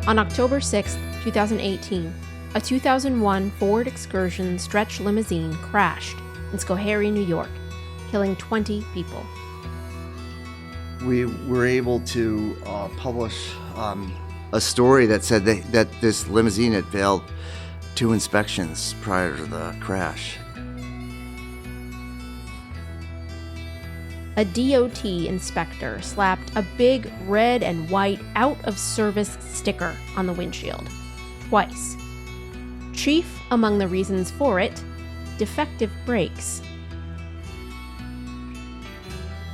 On October 6, 2018, a 2001 Ford Excursion stretch limousine crashed in Schoharie, New York, killing 20 people. We were able to publish a story that said that this limousine had failed 2 inspections prior to the crash. A DOT inspector slapped a big red and white out-of-service sticker on the windshield, twice. Chief among the reasons for it, defective brakes.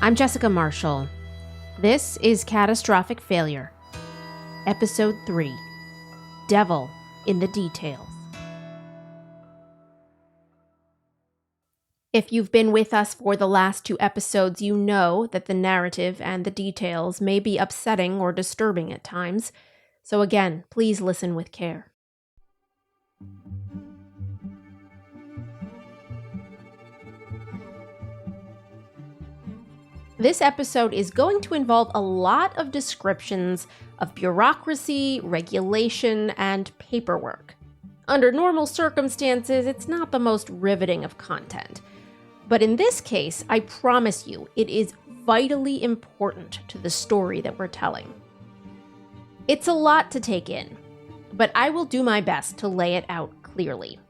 I'm Jessica Marshall. This is Catastrophic Failure, Episode 3, Devil in the Details. If you've been with us for the last 2 episodes, you know that the narrative and the details may be upsetting or disturbing at times, so again, please listen with care. This episode is going to involve a lot of descriptions of bureaucracy, regulation, and paperwork. Under normal circumstances, it's not the most riveting of content. But in this case, I promise you, it is vitally important to the story that we're telling. It's a lot to take in, but I will do my best to lay it out clearly.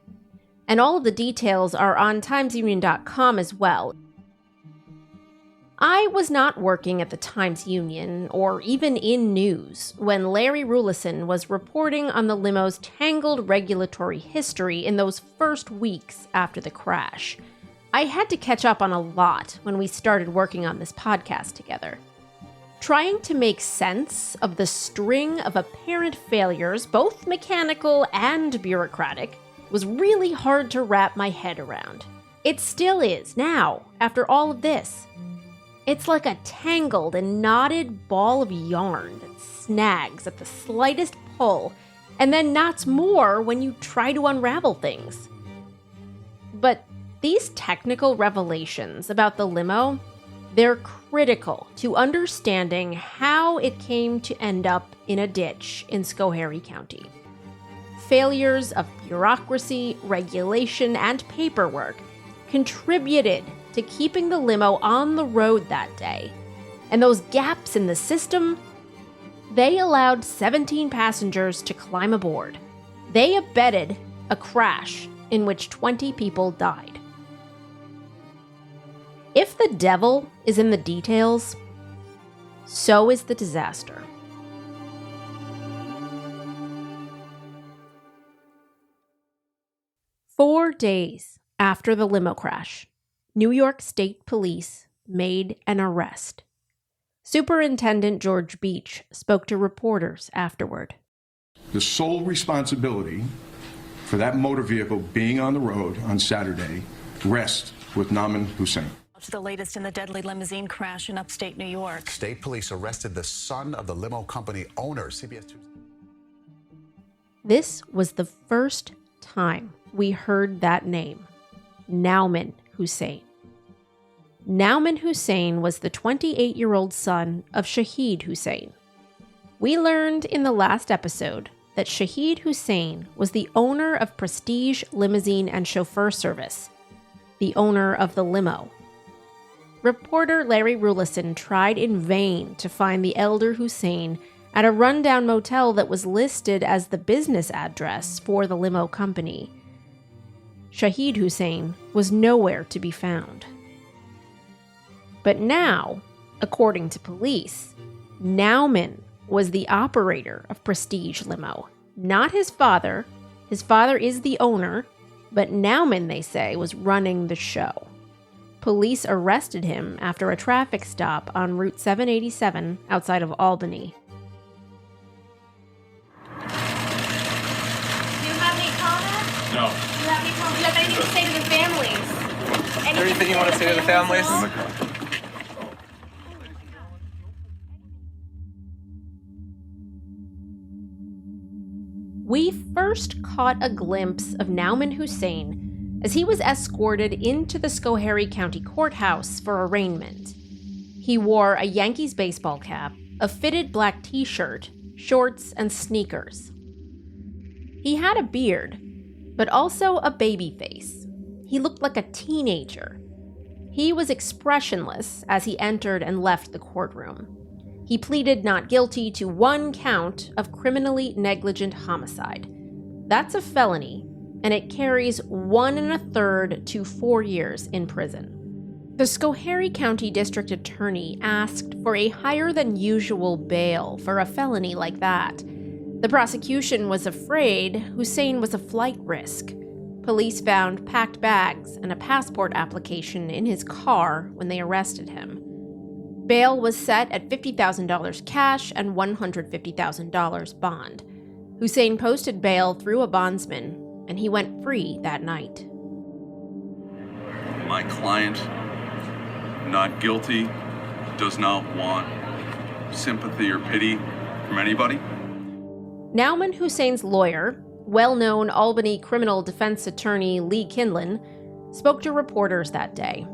And all of the details are on timesunion.com as well. I was not working at the Times-Union or even in news when Larry Rulison was reporting on the limo's tangled regulatory history in those first weeks after the crash. I had to catch up on a lot when we started working on this podcast together. Trying to make sense of the string of apparent failures, both mechanical and bureaucratic, was really hard to wrap my head around. It still is now, after all of this. It's like a tangled and knotted ball of yarn that snags at the slightest pull and then knots more when you try to unravel things. But these technical revelations about the limo, they're critical to understanding how it came to end up in a ditch in Schoharie County. Failures of bureaucracy, regulation, and paperwork contributed to keeping the limo on the road that day. And those gaps in the system, they allowed 17 passengers to climb aboard. They abetted a crash in which 20 people died. If the devil is in the details, so is the disaster. Four days after the limo crash, New York State Police made an arrest. Superintendent George Beach spoke to reporters afterward. The sole responsibility for that motor vehicle being on the road on Saturday rests with Nauman Hussein. The latest in the deadly limousine crash in upstate New York. State police arrested the son of the limo company owner. CBS 2. This was the first time we heard that name, Nauman Hussein. Nauman Hussein was the 28-year-old son of Shahid Hussein. We learned in the last episode that Shahid Hussein was the owner of Prestige Limousine and Chauffeur Service, the owner of the limo. Reporter Larry Rulison tried in vain to find the elder Hussein at a rundown motel that was listed as the business address for the limo company. Shahid Hussein was nowhere to be found. But now, according to police, Nauman was the operator of Prestige Limo, not his father. His father is the owner, but Nauman, they say, was running the show. Police arrested him after a traffic stop on Route 787 outside of Albany. Do you have any comments? No. Do you have any comments? Do you have anything to say to the families? Anything you want to say to the families? We first caught a glimpse of Nauman Hussein as he was escorted into the Schoharie County Courthouse for arraignment. He wore a Yankees baseball cap, a fitted black t-shirt, shorts, and sneakers. He had a beard, but also a baby face. He looked like a teenager. He was expressionless as he entered and left the courtroom. He pleaded not guilty to 1 count of criminally negligent homicide. That's a felony, and it carries 1 1/3 to 4 years in prison. The Schoharie County District Attorney asked for a higher than usual bail for a felony like that. The prosecution was afraid Hussein was a flight risk. Police found packed bags and a passport application in his car when they arrested him. Bail was set at $50,000 cash and $150,000 bond. Hussein posted bail through a bondsman, and he went free that night. My client, not guilty, does not want sympathy or pity from anybody. Nauman Hussein's lawyer, well-known Albany criminal defense attorney Lee Kinlan, spoke to reporters that day.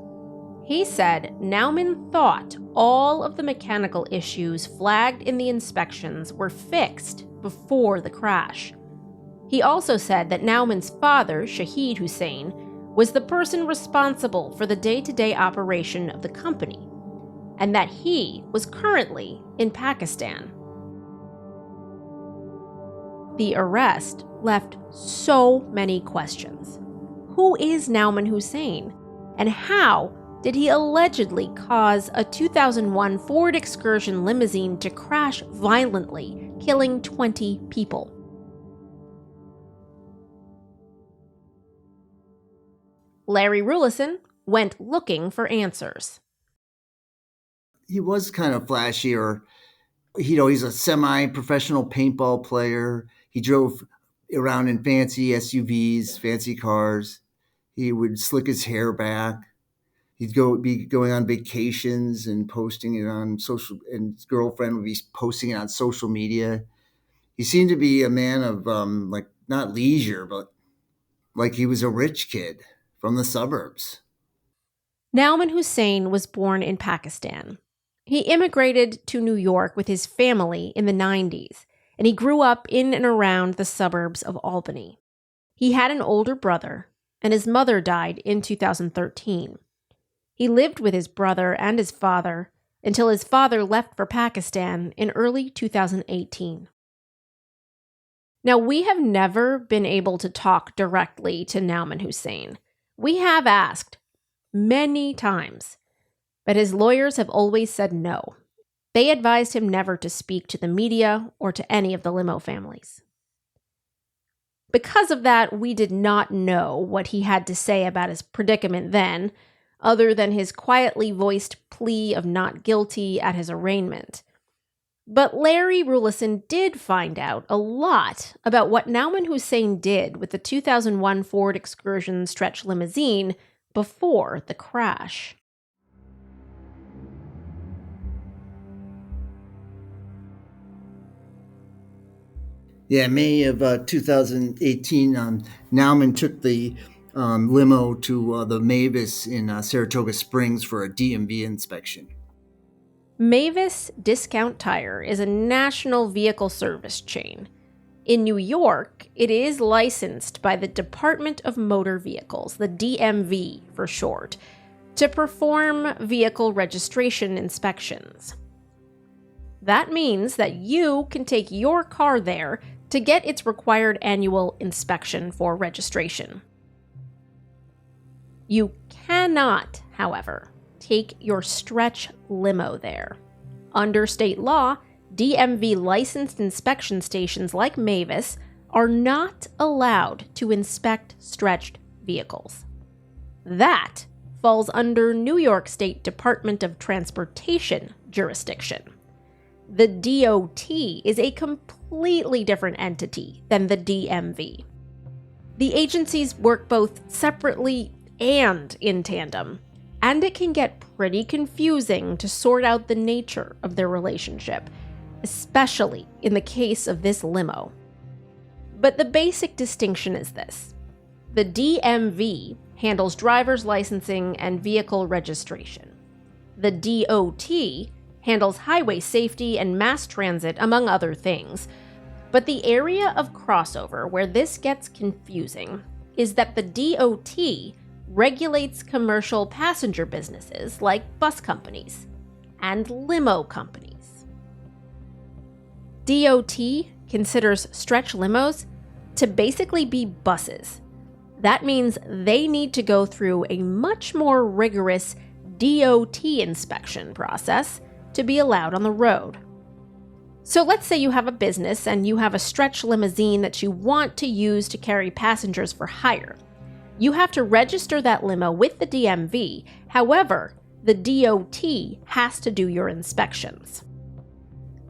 He said Nauman thought all of the mechanical issues flagged in the inspections were fixed before the crash. He also said that Nauman's father, Shahid Hussein, was the person responsible for the day-to-day operation of the company, and that he was currently in Pakistan. The arrest left so many questions. Who is Nauman Hussein? And how did he allegedly cause a 2001 Ford Excursion limousine to crash violently, killing 20 people? Larry Rulison went looking for answers. He was kind of flashier. He's a semi-professional paintball player. He drove around in fancy SUVs, fancy cars. He would slick his hair back. He'd be going on vacations and posting it on social, and his girlfriend would be posting it on social media. He seemed to be a man of not leisure, but like he was a rich kid from the suburbs. Nauman Hussein was born in Pakistan. He immigrated to New York with his family in the 90s, and he grew up in and around the suburbs of Albany. He had an older brother, and his mother died in 2013. He lived with his brother and his father until his father left for Pakistan in early 2018. Now, we have never been able to talk directly to Nauman Hussein. We have asked many times, but his lawyers have always said no. They advised him never to speak to the media or to any of the limo families. Because of that, we did not know what he had to say about his predicament then, other than his quietly voiced plea of not guilty at his arraignment. But Larry Rulison did find out a lot about what Nauman Hussein did with the 2001 Ford Excursion stretch limousine before the crash. Yeah, May of 2018, Nauman took the limo to the Mavis in Saratoga Springs for a DMV inspection. Mavis Discount Tire is a national vehicle service chain. In New York, it is licensed by the Department of Motor Vehicles, the DMV for short, to perform vehicle registration inspections. That means that you can take your car there to get its required annual inspection for registration. You cannot, however, take your stretch limo there. Under state law, DMV licensed inspection stations like Mavis are not allowed to inspect stretched vehicles. That falls under New York State Department of Transportation jurisdiction. The DOT is a completely different entity than the DMV. The agencies work both separately and in tandem, and it can get pretty confusing to sort out the nature of their relationship, especially in the case of this limo. But the basic distinction is this. The DMV handles driver's licensing and vehicle registration. The DOT handles highway safety and mass transit, among other things. But the area of crossover where this gets confusing is that the DOT regulates commercial passenger businesses like bus companies and limo companies. DOT considers stretch limos to basically be buses. That means they need to go through a much more rigorous DOT inspection process to be allowed on the road. So let's say you have a business and you have a stretch limousine that you want to use to carry passengers for hire. You have to register that limo with the DMV. However, the DOT has to do your inspections.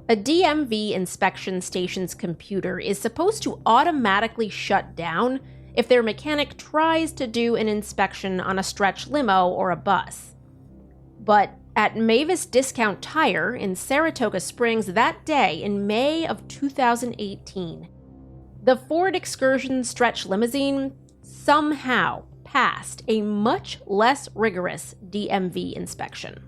A DMV inspection station's computer is supposed to automatically shut down if their mechanic tries to do an inspection on a stretch limo or a bus. But at Mavis Discount Tire in Saratoga Springs that day in May of 2018, the Ford Excursion stretch limousine somehow passed a much less rigorous DMV inspection.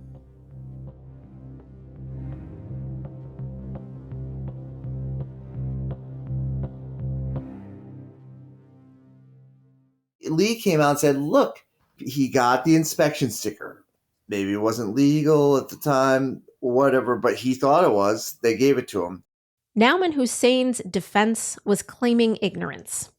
Lee came out and said, look, he got the inspection sticker. Maybe it wasn't legal at the time, or whatever, but he thought it was. They gave it to him. Nauman Hussein's defense was claiming ignorance.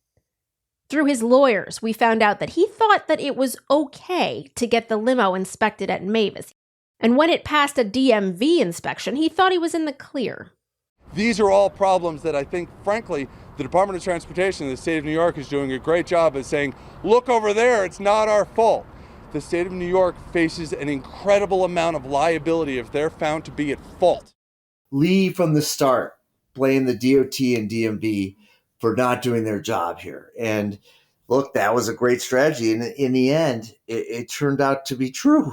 Through his lawyers, we found out that he thought that it was okay to get the limo inspected at Mavis. And when it passed a DMV inspection, he thought he was in the clear. These are all problems that I think, frankly, the Department of Transportation in the state of New York is doing a great job of saying, look over there, it's not our fault. The state of New York faces an incredible amount of liability if they're found to be at fault. Lee, from the start, blamed the DOT and DMV for not doing their job here. And look, that was a great strategy. And in the end, it turned out to be true.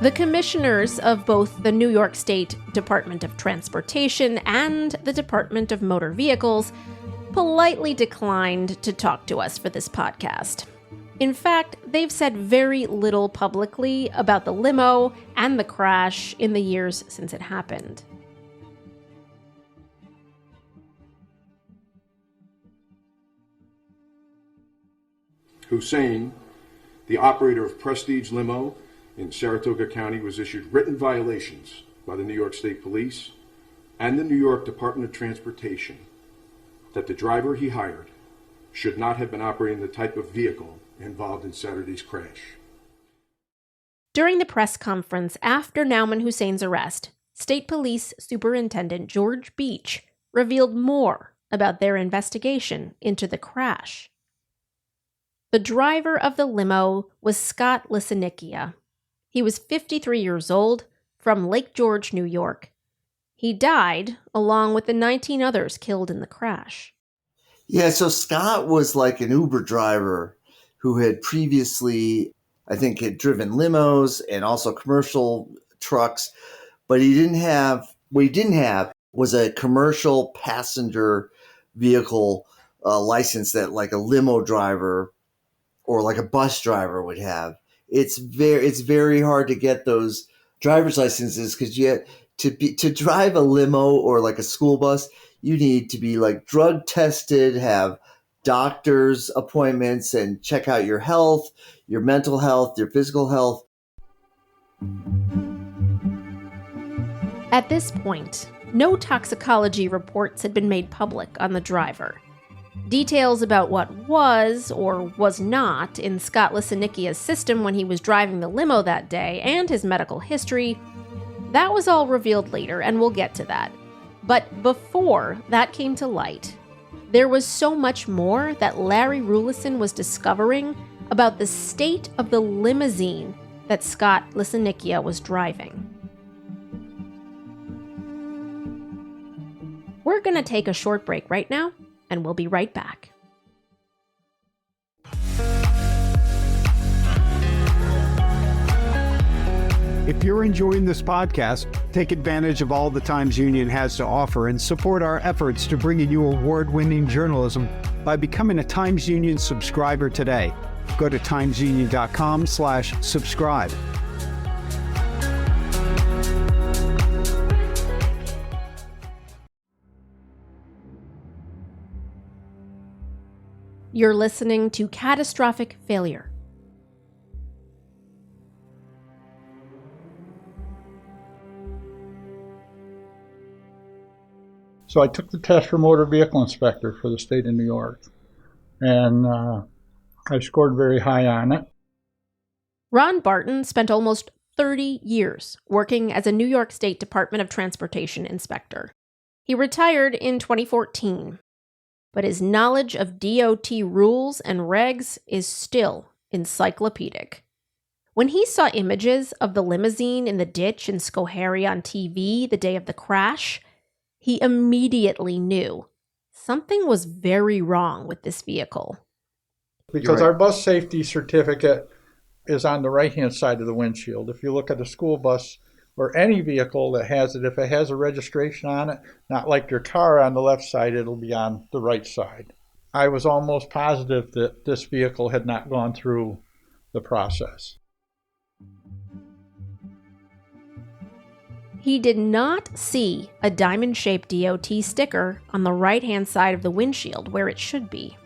The commissioners of both the New York State Department of Transportation and the Department of Motor Vehicles politely declined to talk to us for this podcast. In fact, they've said very little publicly about the limo and the crash in the years since it happened. Hussein, the operator of Prestige Limo in Saratoga County, was issued written violations by the New York State Police and the New York Department of Transportation that the driver he hired should not have been operating the type of vehicle involved in Saturday's crash. During the press conference after Nauman Hussein's arrest, State Police Superintendent George Beach revealed more about their investigation into the crash. The driver of the limo was Scott Lisinickia. He was 53 years old, from Lake George, New York. He died along with the 19 others killed in the crash. Yeah, so Scott was like an Uber driver who had previously, I think, had driven limos and also commercial trucks, but what he didn't have was a commercial passenger vehicle license that like a limo driver or like a bus driver would have. It's very hard to get those driver's licenses because to drive a limo or like a school bus, you need to be like drug tested, have doctor's appointments, and check out your health, your mental health, your physical health. At this point, no toxicology reports had been made public on the driver. Details about what was or was not in Scott Lisinickia's system when he was driving the limo that day and his medical history, that was all revealed later, and we'll get to that. But before that came to light, there was so much more that Larry Rulison was discovering about the state of the limousine that Scott Lisinickia was driving. We're going to take a short break right now, and we'll be right back. If you're enjoying this podcast, take advantage of all the Times Union has to offer and support our efforts to bring you award-winning journalism by becoming a Times Union subscriber today. Go to timesunion.com/subscribe. You're listening to Catastrophic Failure. So I took the test for motor vehicle inspector for the state of New York, and I scored very high on it. Ron Barton spent almost 30 years working as a New York State Department of Transportation inspector. He retired in 2014, but his knowledge of DOT rules and regs is still encyclopedic. When he saw images of the limousine in the ditch in Schoharie on TV the day of the crash, he immediately knew something was very wrong with this vehicle. Because our bus safety certificate is on the right-hand side of the windshield. If you look at a school bus or any vehicle that has it, if it has a registration on it, not like your car on the left side, it'll be on the right side. I was almost positive that this vehicle had not gone through the process. He did not see a diamond-shaped DOT sticker on the right-hand side of the windshield where it should be.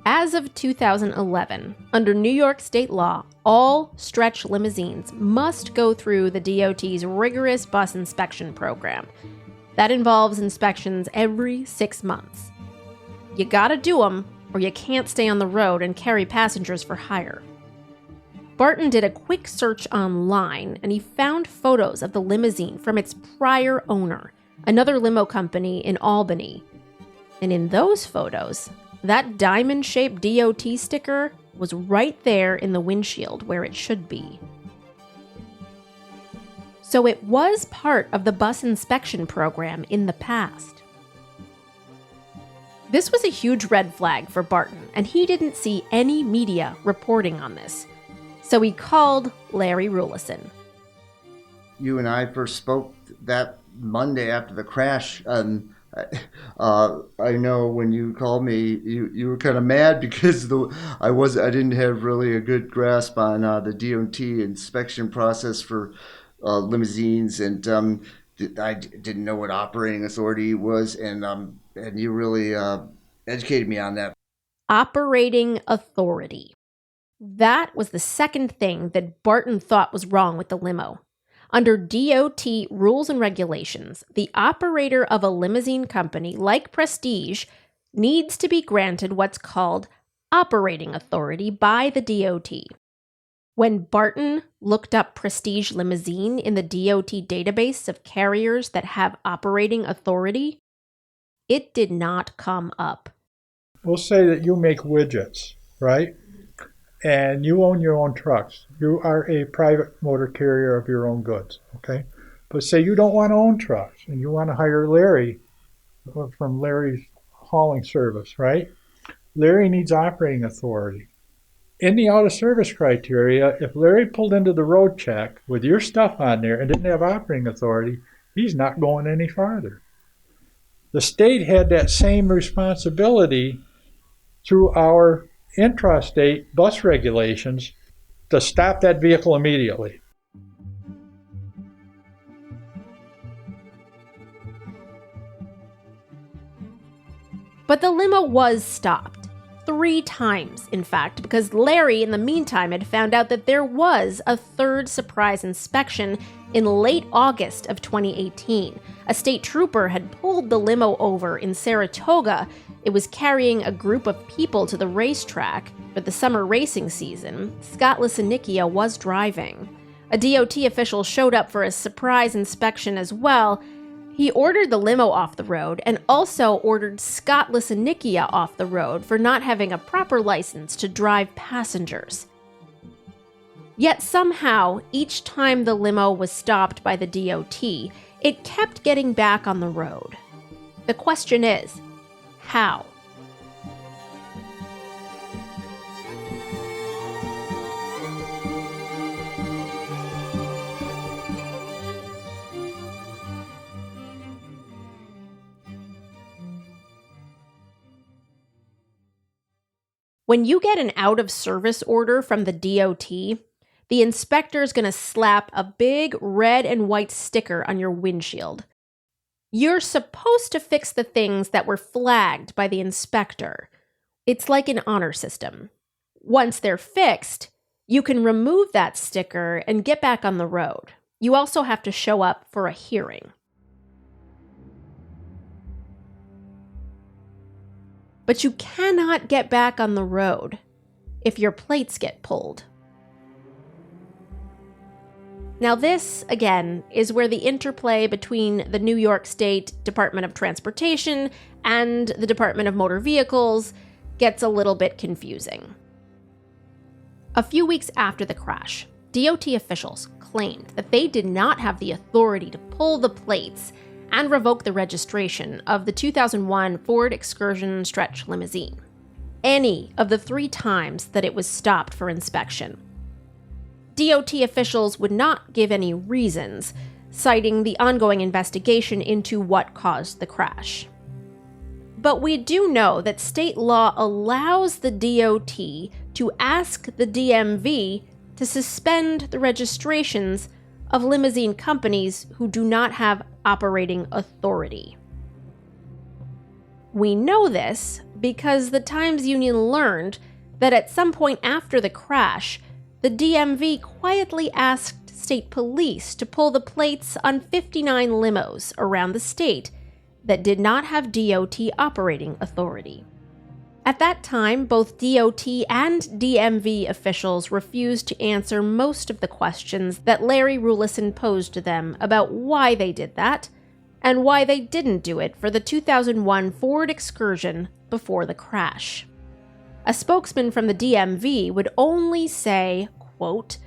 As of 2011, under New York state law, all stretch limousines must go through the DOT's rigorous bus inspection program. That involves inspections every 6 months. You gotta do them, or you can't stay on the road and carry passengers for hire. Barton did a quick search online, and he found photos of the limousine from its prior owner, another limo company in Albany. And in those photos, that diamond-shaped DOT sticker was right there in the windshield where it should be. So it was part of the bus inspection program in the past. This was a huge red flag for Barton, and he didn't see any media reporting on this. So he called Larry Rulison. You and I first spoke that Monday after the crash, and I know when you called me, you were kind of mad because I didn't have really a good grasp on the DOT inspection process for limousines, and I didn't know what operating authority was, and you really educated me on that. Operating authority. That was the second thing that Barton thought was wrong with the limo. Under DOT rules and regulations, the operator of a limousine company like Prestige needs to be granted what's called operating authority by the DOT. When Barton looked up Prestige Limousine in the DOT database of carriers that have operating authority, it did not come up. We'll say that you make widgets, right? And you own your own trucks. You are a private motor carrier of your own goods, okay? But say you don't want to own trucks and you want to hire Larry from Larry's hauling service, right? Larry needs operating authority. In the out of service criteria, if Larry pulled into the road check with your stuff on there and didn't have operating authority, he's not going any farther. The state had that same responsibility through our intrastate bus regulations to stop that vehicle immediately. But the limo was stopped. 3 times, in fact, because Larry, in the meantime, had found out that there was a third surprise inspection in late August of 2018. A state trooper had pulled the limo over in Saratoga. It was carrying a group of people to the racetrack for the summer racing season. Scott Lisinicchia was driving. A DOT official showed up for a surprise inspection as well. He ordered the limo off the road and also ordered Scott Lisinicchia off the road for not having a proper license to drive passengers. Yet somehow, each time the limo was stopped by the DOT, it kept getting back on the road. The question is, how? When you get an out-of-service order from the DOT, the inspector is going to slap a big red and white sticker on your windshield. You're supposed to fix the things that were flagged by the inspector. It's like an honor system. Once they're fixed, you can remove that sticker and get back on the road. You also have to show up for a hearing. But you cannot get back on the road if your plates get pulled. Now this, again, is where the interplay between the New York State Department of Transportation and the Department of Motor Vehicles gets a little bit confusing. A few weeks after the crash, DOT officials claimed that they did not have the authority to pull the plates and revoke the registration of the 2001 Ford Excursion stretch limousine, any of the 3 times that it was stopped for inspection. DOT officials would not give any reasons, citing the ongoing investigation into what caused the crash. But we do know that state law allows the DOT to ask the DMV to suspend the registrations of limousine companies who do not have operating authority. We know this because the Times-Union learned that at some point after the crash, the DMV quietly asked state police to pull the plates on 59 limos around the state that did not have DOT operating authority. At that time, both DOT and DMV officials refused to answer most of the questions that Larry Rulison posed to them about why they did that and why they didn't do it for the 2001 Ford Excursion before the crash. A spokesman from the DMV would only say, quote,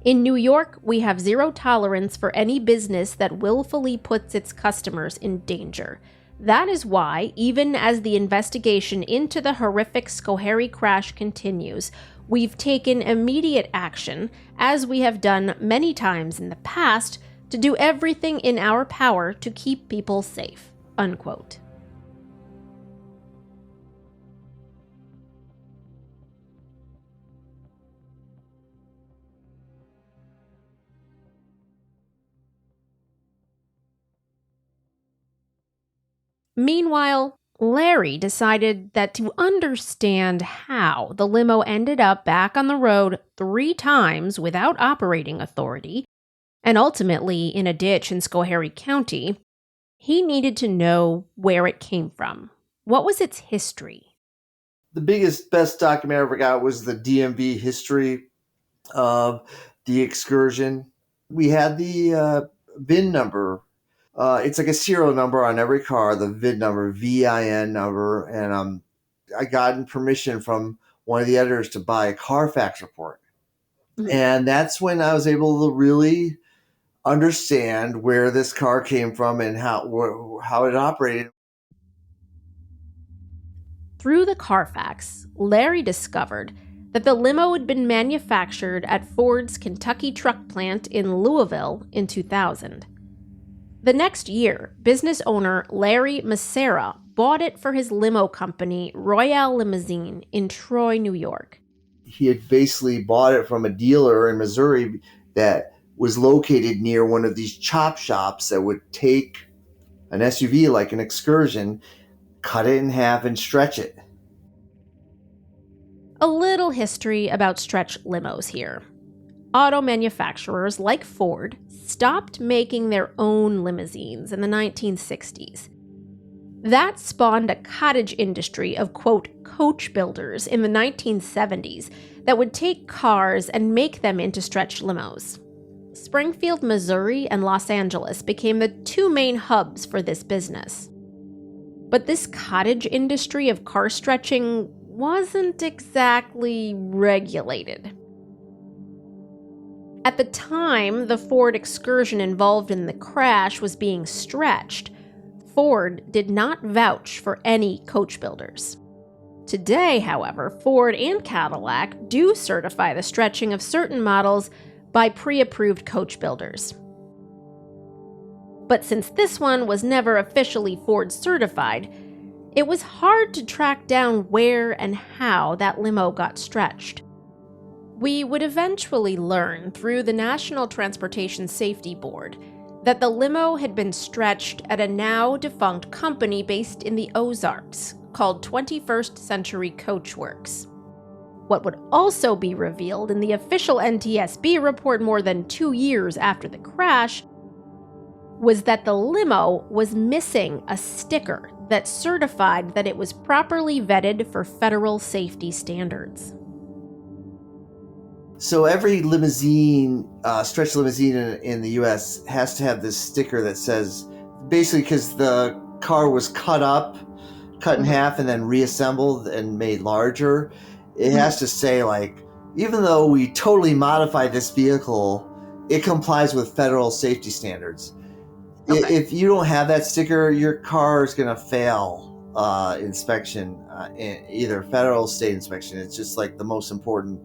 "In New York, we have zero tolerance for any business that willfully puts its customers in danger. That is why, even as the investigation into the horrific Schoharie crash continues, we've taken immediate action, as we have done many times in the past, to do everything in our power to keep people safe." Unquote. Meanwhile, Larry decided that to understand how the limo ended up back on the road 3 times without operating authority, and ultimately in a ditch in Schoharie County, he needed to know where it came from. What was its history? The best document I ever got was the DMV history of the excursion. We had the VIN number. It's like a serial number on every car, the VIN number, VIN number, and I gotten permission from one of the editors to buy a Carfax report. Mm-hmm. And that's when I was able to really understand where this car came from and how it operated. Through the Carfax, Larry discovered that the limo had been manufactured at Ford's Kentucky truck plant in Louisville in 2000. The next year, business owner Larry Massera bought it for his limo company, Royale Limousine, in Troy, New York. He had basically bought it from a dealer in Missouri that was located near one of these chop shops that would take an SUV like an Excursion, cut it in half, and stretch it. A little history about stretch limos here. Auto manufacturers like Ford stopped making their own limousines in the 1960s. That spawned a cottage industry of, quote, coach builders in the 1970s that would take cars and make them into stretch limos. Springfield, Missouri, and Los Angeles became the 2 main hubs for this business. But this cottage industry of car stretching wasn't exactly regulated. At the time the Ford Excursion involved in the crash was being stretched, Ford did not vouch for any coach builders. Today, however, Ford and Cadillac do certify the stretching of certain models by pre-approved coach builders. But since this one was never officially Ford certified, It was hard to track down where and how that limo got stretched. We would eventually learn through the National Transportation Safety Board that the limo had been stretched at a now defunct company based in the Ozarks called 21st Century Coachworks. What would also be revealed in the official NTSB report more than 2 years after the crash was that the limo was missing a sticker that certified that it was properly vetted for federal safety standards. So every limousine, stretch limousine in the U.S. has to have this sticker that says, basically because the car was cut in half and then reassembled and made larger, it has to say, like, even though we totally modified this vehicle, it complies with federal safety standards. Okay. If you don't have that sticker, your car is going to fail inspection, either federal or state inspection. It's just like the most important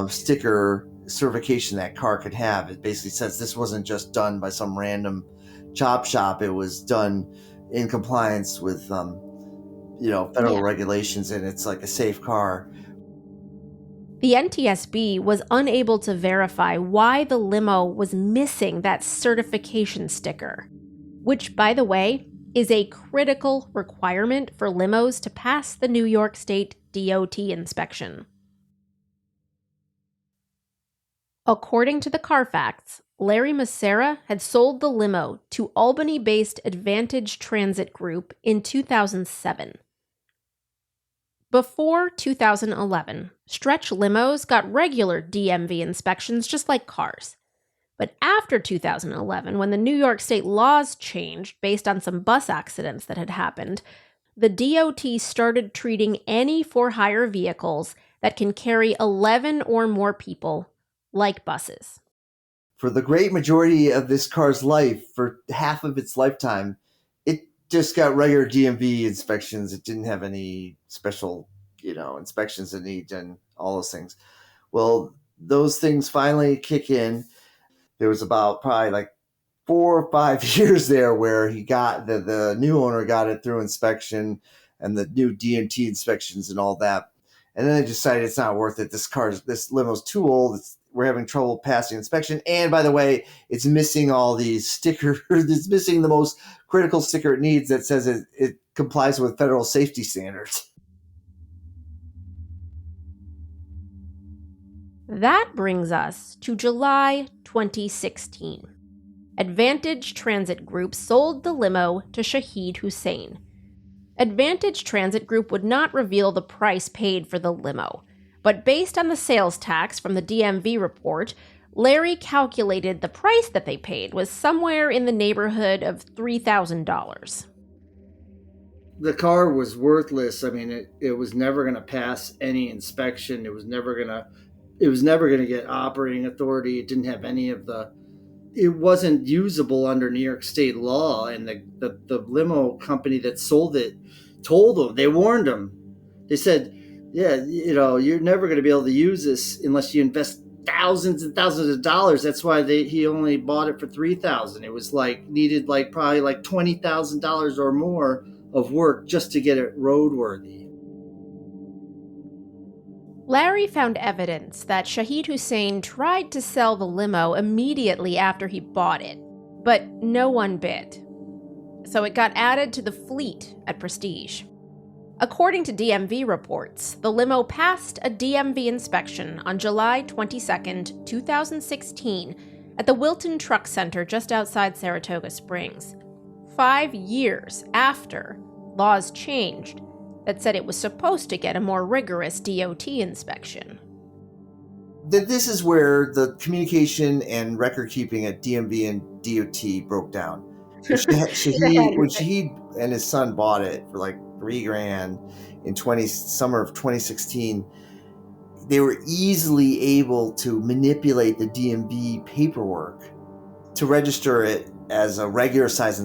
sticker certification that car could have. It basically says this wasn't just done by some random chop shop. It was done in compliance with federal regulations, and it's like a safe car. The NTSB was unable to verify why the limo was missing that certification sticker, which, by the way, is a critical requirement for limos to pass the New York State DOT inspection. According to the Carfax, Larry Massera had sold the limo to Albany-based Advantage Transit Group in 2007. Before 2011, stretch limos got regular DMV inspections just like cars. But after 2011, when the New York State laws changed based on some bus accidents that had happened, the DOT started treating any for-hire vehicles that can carry 11 or more people like buses. For the great majority of this car's life, for half of its lifetime, it just got regular DMV inspections. It didn't have any special, inspections it needed and all those things. Well, those things finally kick in. There was about probably like 4 or 5 years there where he got the new owner got it through inspection and the new DMT inspections and all that. And then they decided it's not worth it. This limo's too old. We're having trouble passing inspection. And by the way, it's missing all these stickers. It's missing the most critical sticker it needs that says it complies with federal safety standards. That brings us to July 2016. Advantage Transit Group sold the limo to Shahid Hussein. Advantage Transit Group would not reveal the price paid for the limo, but based on the sales tax from the DMV report, Larry calculated the price that they paid was somewhere in the neighborhood of $3,000. The car was worthless. I mean, it was never going to pass any inspection. It was never going to get operating authority. It didn't have any of it wasn't usable under New York State law. And the limo company that sold it told them, they warned them. They said, yeah, you're never going to be able to use this unless you invest thousands and thousands of dollars. That's why he only bought it for $3,000. It was needed probably $20,000 or more of work just to get it roadworthy. Larry found evidence that Shahid Hussein tried to sell the limo immediately after he bought it, but no one bid. So it got added to the fleet at Prestige. According to DMV reports, the limo passed a DMV inspection on July 22, 2016 at the Wilton Truck Center just outside Saratoga Springs, 5 years after laws changed that said it was supposed to get a more rigorous DOT inspection. This is where the communication and record keeping at DMV and DOT broke down. When Shahid and his son bought it for $3,000 in summer of 2016, they were easily able to manipulate the DMV paperwork to register it as a regular size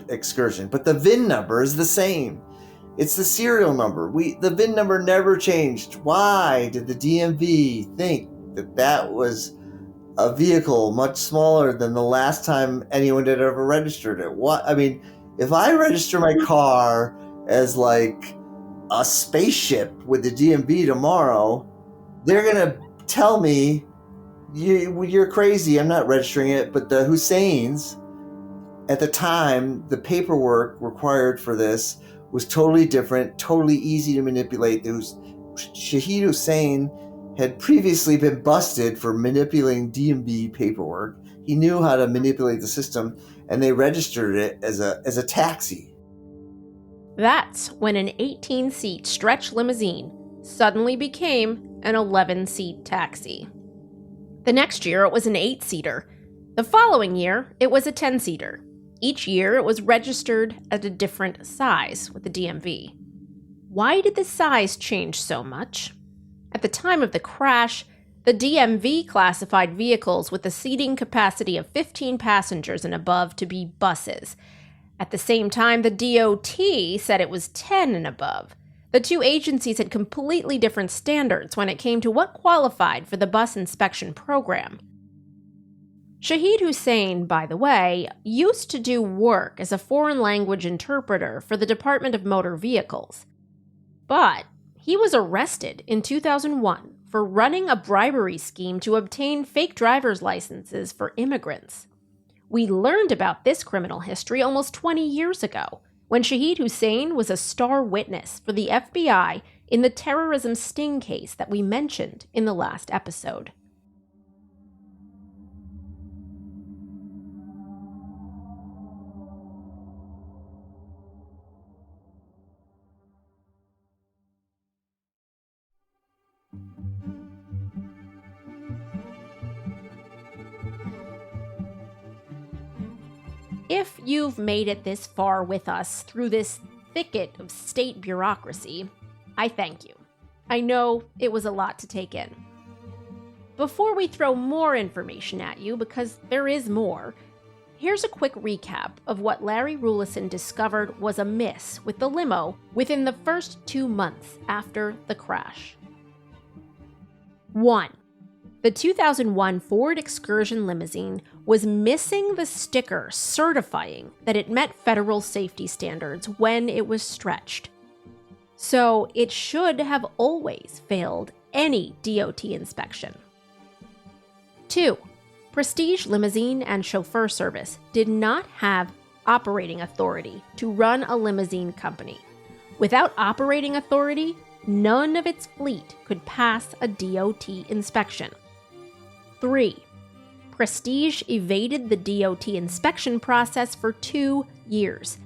excursion. But the VIN number is the same. It's the serial number. The VIN number never changed. Why did the DMV think that was a vehicle much smaller than the last time anyone had ever registered it? If I register my car as like a spaceship with the DMV tomorrow, they're going to tell me, you're crazy, I'm not registering it. But the Husseins, at the time, the paperwork required for this was totally different, totally easy to manipulate. Shahid Hussein had previously been busted for manipulating DMV paperwork. He knew how to manipulate the system, and they registered it as a taxi. That's when an 18-seat stretch limousine suddenly became an 11-seat taxi. The next year, it was an 8-seater. The following year, it was a 10-seater. Each year, it was registered at a different size with the DMV. Why did the size change so much? At the time of the crash, the DMV classified vehicles with a seating capacity of 15 passengers and above to be buses. At the same time, the DOT said it was 10 and above. The two agencies had completely different standards when it came to what qualified for the bus inspection program. Shahid Hussein, by the way, used to do work as a foreign language interpreter for the Department of Motor Vehicles. But he was arrested in 2001 for running a bribery scheme to obtain fake driver's licenses for immigrants. We learned about this criminal history almost 20 years ago, when Shahid Hussein was a star witness for the FBI in the terrorism sting case that we mentioned in the last episode. If you've made it this far with us through this thicket of state bureaucracy, I thank you. I know it was a lot to take in. Before we throw more information at you, because there is more, here's a quick recap of what Larry Rulison discovered was amiss with the limo within the first 2 months after the crash. 1. The 2001 Ford Excursion limousine was missing the sticker certifying that it met federal safety standards when it was stretched. So it should have always failed any DOT inspection. 2. Prestige Limousine and Chauffeur Service did not have operating authority to run a limousine company. Without operating authority, none of its fleet could pass a DOT inspection. 3. Prestige evaded the DOT inspection process for 2 years.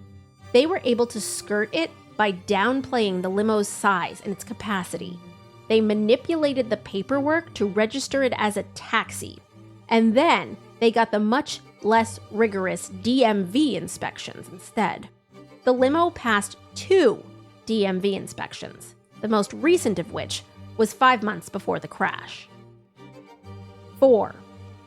They were able to skirt it by downplaying the limo's size and its capacity. They manipulated the paperwork to register it as a taxi. And then they got the much less rigorous DMV inspections instead. The limo passed 2 DMV inspections, the most recent of which was 5 months before the crash. 4.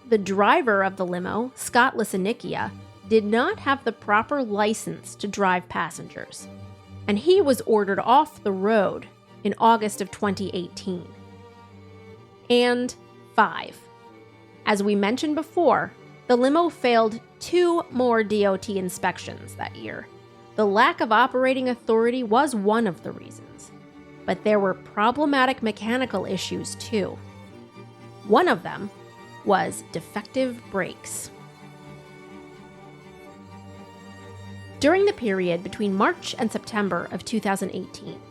The driver of the limo, Scott Lisanikia, did not have the proper license to drive passengers, and he was ordered off the road in August of 2018. And 5. As we mentioned before, the limo failed 2 more DOT inspections that year. The lack of operating authority was one of the reasons, but there were problematic mechanical issues too. One of them was defective brakes. During the period between March and September of 2018,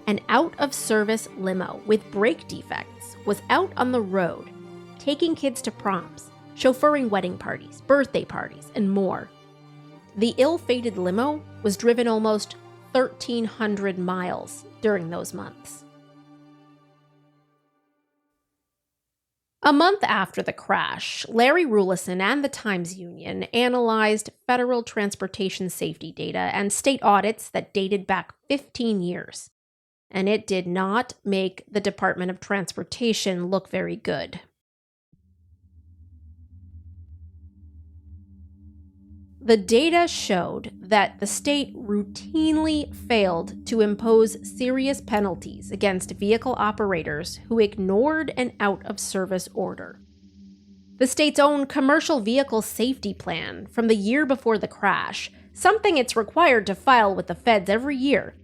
an out-of-service limo with brake defects was out on the road, taking kids to proms, chauffeuring wedding parties, birthday parties, and more. The ill-fated limo was driven almost 1,300 miles during those months. A month after the crash, Larry Rulison and the Times-Union analyzed federal transportation safety data and state audits that dated back 15 years. And it did not make the Department of Transportation look very good. The data showed that the state routinely failed to impose serious penalties against vehicle operators who ignored an out-of-service order. The state's own commercial vehicle safety plan from the year before the crash, something it's required to file with the feds every year,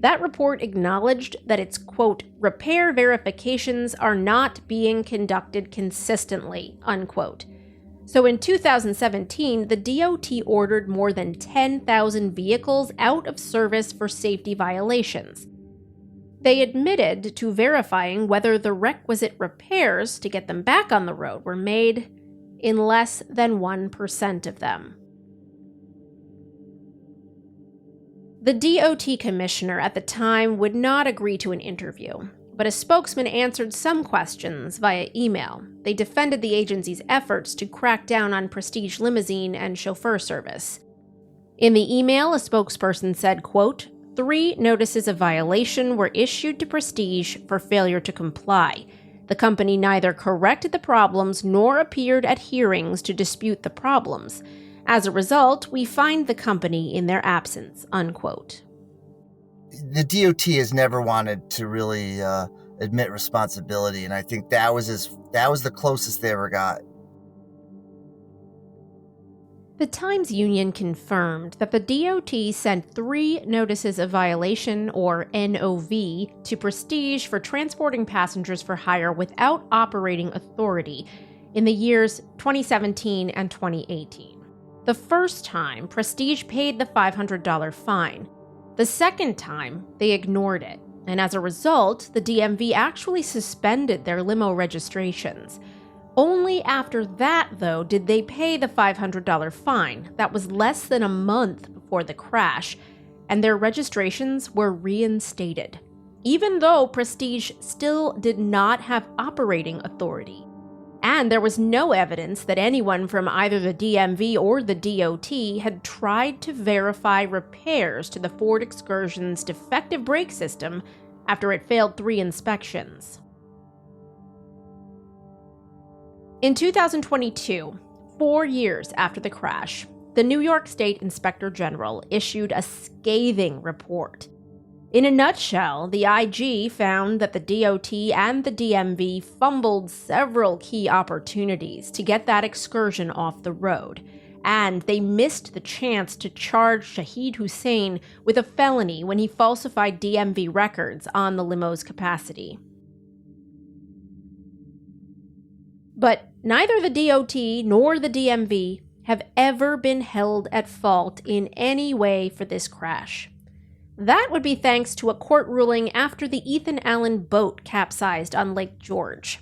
That report acknowledged that its, quote, repair verifications are not being conducted consistently, unquote. So in 2017, the DOT ordered more than 10,000 vehicles out of service for safety violations. They admitted to verifying whether the requisite repairs to get them back on the road were made in less than 1% of them. The DOT commissioner at the time would not agree to an interview, but a spokesman answered some questions via email. They defended the agency's efforts to crack down on Prestige limousine and chauffeur service. In the email, a spokesperson said, quote, 3 notices of violation were issued to Prestige for failure to comply. The company neither corrected the problems nor appeared at hearings to dispute the problems. As a result, we fined the company in their absence, unquote. The DOT has never wanted to really admit responsibility, and I think that was the closest they ever got. The Times-Union confirmed that the DOT sent 3 notices of violation, or NOV, to Prestige for transporting passengers for hire without operating authority in the years 2017 and 2018. The first time, Prestige paid the $500 fine. The second time, they ignored it, and as a result, the DMV actually suspended their limo registrations. Only after that, though, did they pay the $500 fine. That was less than a month before the crash, and their registrations were reinstated, even though Prestige still did not have operating authority. And there was no evidence that anyone from either the DMV or the DOT had tried to verify repairs to the Ford Excursion's defective brake system after it failed 3 inspections. In 2022, 4 years after the crash, the New York State Inspector General issued a scathing report. In a nutshell, the IG found that the DOT and the DMV fumbled several key opportunities to get that excursion off the road, and they missed the chance to charge Shahid Hussein with a felony when he falsified DMV records on the limo's capacity. But neither the DOT nor the DMV have ever been held at fault in any way for this crash. That would be thanks to a court ruling after the Ethan Allen boat capsized on Lake George.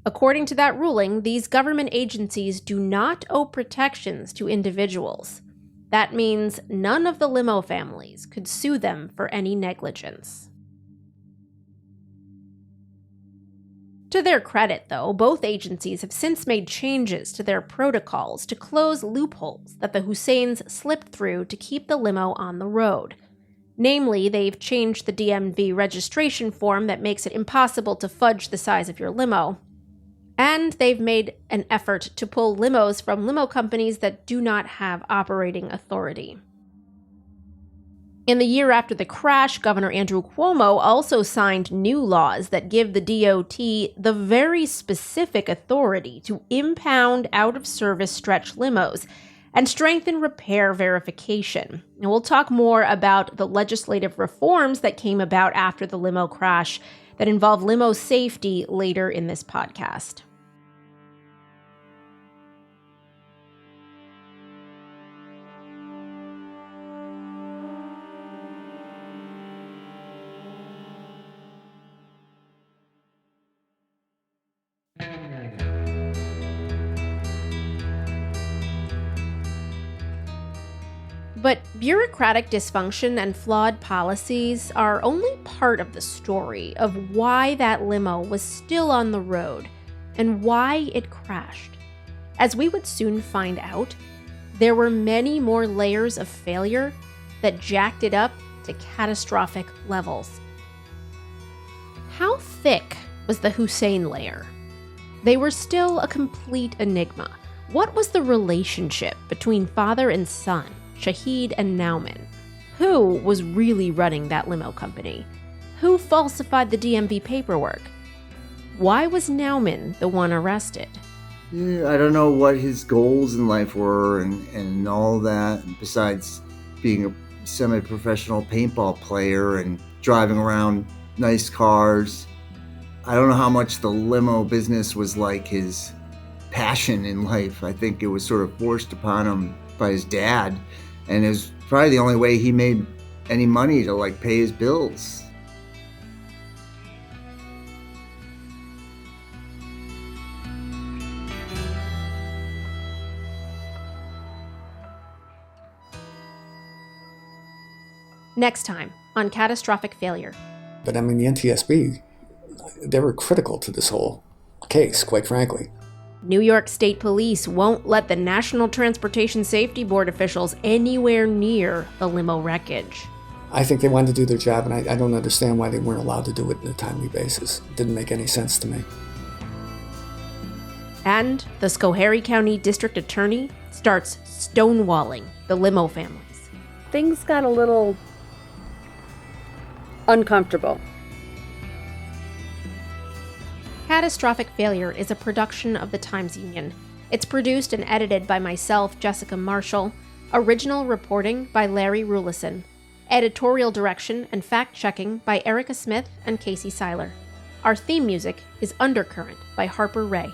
According to that ruling, these government agencies do not owe protections to individuals. That means none of the limo families could sue them for any negligence. To their credit, though, both agencies have since made changes to their protocols to close loopholes that the Husseins slipped through to keep the limo on the road. Namely, they've changed the DMV registration form that makes it impossible to fudge the size of your limo. And they've made an effort to pull limos from limo companies that do not have operating authority. In the year after the crash, Governor Andrew Cuomo also signed new laws that give the DOT the very specific authority to impound out-of-service stretch limos and strengthen repair verification. And we'll talk more about the legislative reforms that came about after the limo crash that involve limo safety later in this podcast. But bureaucratic dysfunction and flawed policies are only part of the story of why that limo was still on the road and why it crashed. As we would soon find out, there were many more layers of failure that jacked it up to catastrophic levels. How thick was the Hussein layer? They were still a complete enigma. What was the relationship between father and son, Shahid and Nauman? Who was really running that limo company? Who falsified the DMV paperwork? Why was Nauman the one arrested? I don't know what his goals in life were and all that, besides being semi-professional paintball player and driving around nice cars. I don't know how much the limo business was like his passion in life. I think it was sort of forced upon him by his dad, and it was probably the only way he made any money to like pay his bills. Next time on Catastrophic Failure. But I mean, the NTSB, they were critical to this whole case, quite frankly. New York State Police won't let the National Transportation Safety Board officials anywhere near the limo wreckage. I think they wanted to do their job, and I don't understand why they weren't allowed to do it on a timely basis. It didn't make any sense to me. And the Schoharie County District Attorney starts stonewalling the limo families. Things got a little uncomfortable. Catastrophic Failure is a production of the Times-Union. It's produced and edited by myself, Jessica Marshall. Original reporting by Larry Rulison. Editorial direction and fact-checking by Erica Smith and Casey Seiler. Our theme music is Undercurrent by Harper Ray.